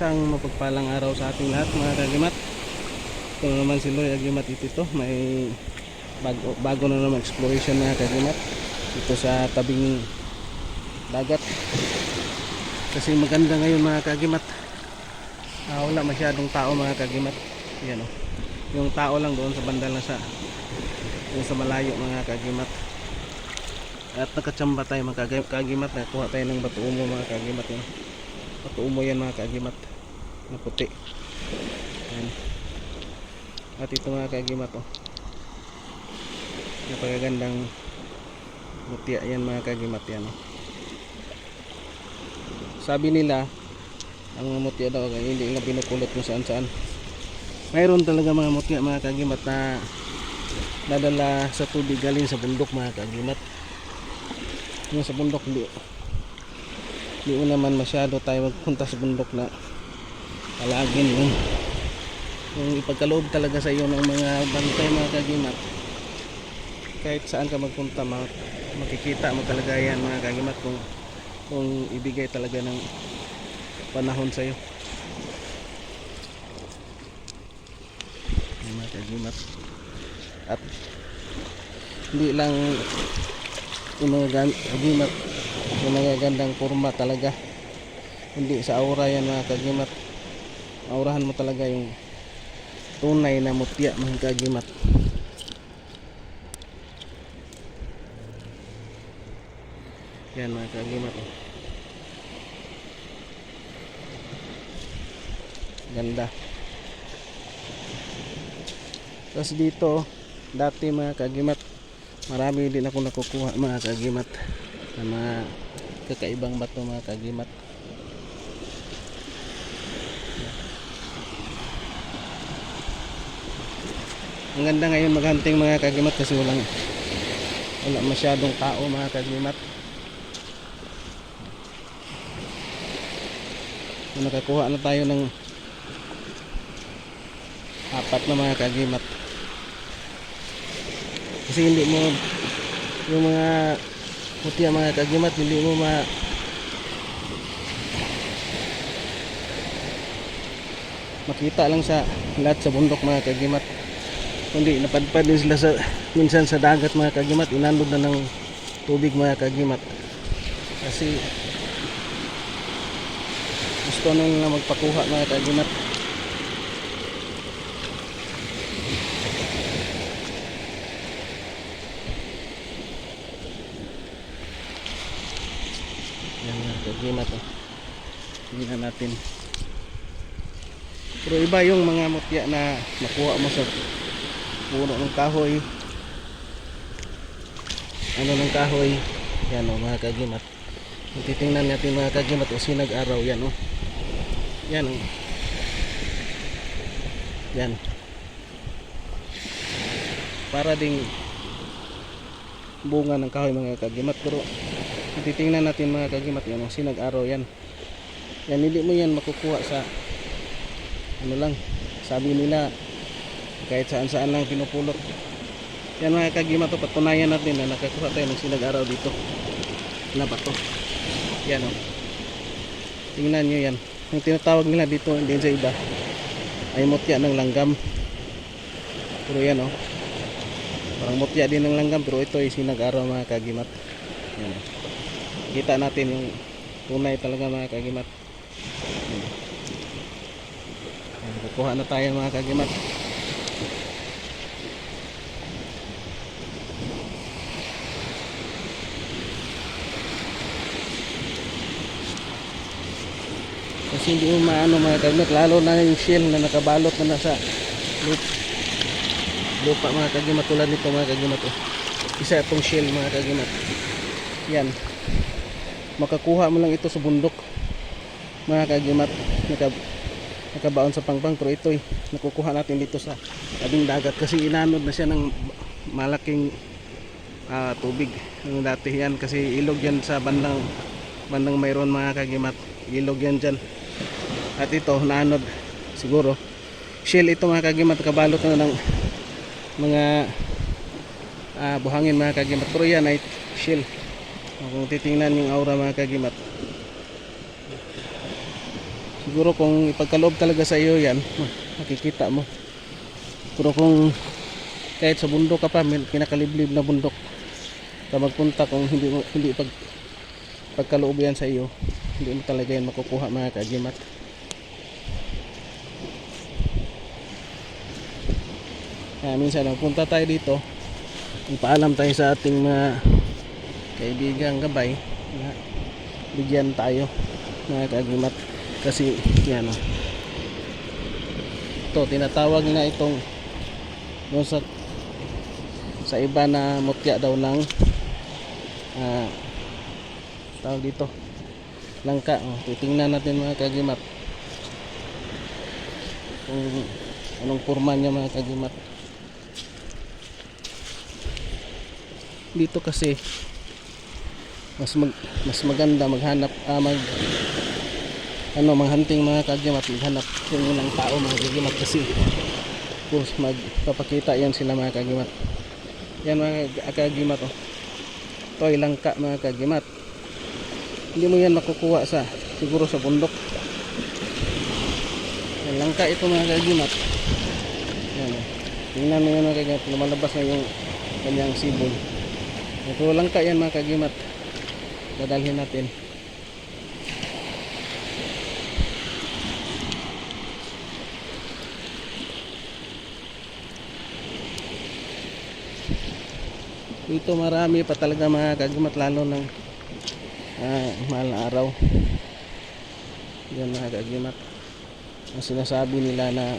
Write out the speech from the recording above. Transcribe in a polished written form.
Isang mapagpalang araw sa ating lahat mga kagimat. Ito na naman si Loy Agimat Itito. May bago na naman exploration mga kagimat dito sa tabing dagat. Kasi maganda ngayon mga kagimat. Wala masyadong tao mga kagimat. Yan, yung tao lang doon sa bandal na yung sa malayo mga kagimat. At nakatsamba tayo mga kagimat. Nakuha tayo ng batuumo mga kagimat. Batuumo yan mga kagimat na puti. Yan. At ito mga kagimat, napakagandang mutya yan mga kagimat yan. Sabi nila ang mga mutya daw hindi nga pinukulot kung saan saan. Mayroon talaga mga mutya mga kagimat na dadala sa tubig galing sa bundok mga kagimat. Yung sa bundok hindi mo naman masyado tayo magpunta sa bundok na palagin yung ipagkaloob talaga sa iyo ng mga bantay mga kagimat. Kahit saan ka magpunta makikita mo talaga yan mga kagimat kung ibigay talaga ng panahon sa iyo mga kagimat. At hindi lang yung mga kagimat yung mga gandang forma talaga, hindi sa aura yan mga kagimat. Aurahan mo talaga yung tunay na mutya mga kagimat. Yan mga kagimat, ganda. Tapos dito dati mga kagimat marami din ako nakukuha mga kagimat na mga kakaibang bato mga kagimat. Ang ganda ngayon maghunting mga kagimat kasi wala masyadong tao mga kagimat. Nakakuha na tayo ng 4 na mga kagimat. Kasi hindi mo yung mga mutya mga kagimat hindi mo makita lang sa lahat sa bundok mga kagimat. Kundi napadpad din sila minsan sa dagat mga kagimat. Inandod na ng tubig mga kagimat kasi gusto nang magpakuha mga kagimat. Yan mga kagimat, hindi na natin. Pero iba yung mga mutya na nakuha mo sa puno ng kahoy, ng kahoy. Yan mga kagimat. Kung titingnan natin mga kagimat sinag araw yan yan yan para ding bunga ng kahoy mga kagimat. Pero kung titingnan natin mga kagimat yan sinag araw yan hindi mo yan makukuha sa lang. Sabi nila kahit saan lang pinupulot yan mga kagimat. Patunayan natin na nakakuha tayo ng sinag araw dito na bato yan tingnan nyo yan. Yung tinatawag nila dito din sa iba ay mutya ng langgam. Pero yan parang mutya din ng langgam pero ito ay sinag araw mga kagimat. Yan kita natin yung tunay talaga mga kagimat. Kukuha na tayo mga kagimat. Kasi hindi mo maano mga kagimat, lalo na yung shell na nakabalot na nasa lupa mga kagimat. Tulad nito mga kagimat isa itong shell mga kagimat. Yan makakuha mo lang ito sa bundok mga kagimat. Nakabaon sa pangpang. Pero ito nakukuha natin dito sa tabing dagat kasi inanod na siya ng malaking tubig yung dati yan. Kasi ilog yan sa bandang mayroon mga kagimat, ilog yan dyan. At ito naanod siguro shell ito mga kagimat. Kabalot na ng mga buhangin mga kagimat. Pero yan ay shell. Kung titingnan yung aura mga kagimat Siguro kung ipagkaloob talaga sa iyo yan, makikita mo. Pero kung kahit sa bundok ka pa, pinakaliblib na bundok ka magpunta, kung hindi pagkaloob yan sa iyo, hindi mo talaga yan makukuha mga kagimat. Minsan nagpunta tayo dito, ipaalam tayo sa ating mga kaibigang gabay na bigyan tayo mga kagimat. Kasi yan o, ito tinatawag na itong doon sa iba na mutya daw ng tawag dito langka. Titingnan natin mga kagimat kung anong forma niya mga kagimat. Dito kasi mas maganda maghanap manghunting mga kagimat, maghanap yung unang tao mga kagimat, kasi magpapakita yan sila mga kagimat. Yan mga kagimat oh. Ito ay langka mga kagimat. Hindi mo yan makukuha siguro sa bundok. Yan, langka ito mga kagimat. Yan oh. Tingnan mo yan mga kagimat, lumalabas na yung kanyang sibol. Ito langka yan mga kagimat. Dadalhin natin. Dito marami pa talaga mga kagimat, lalo ng mahal na araw. Yan mga kagimat, ang sinasabi nila na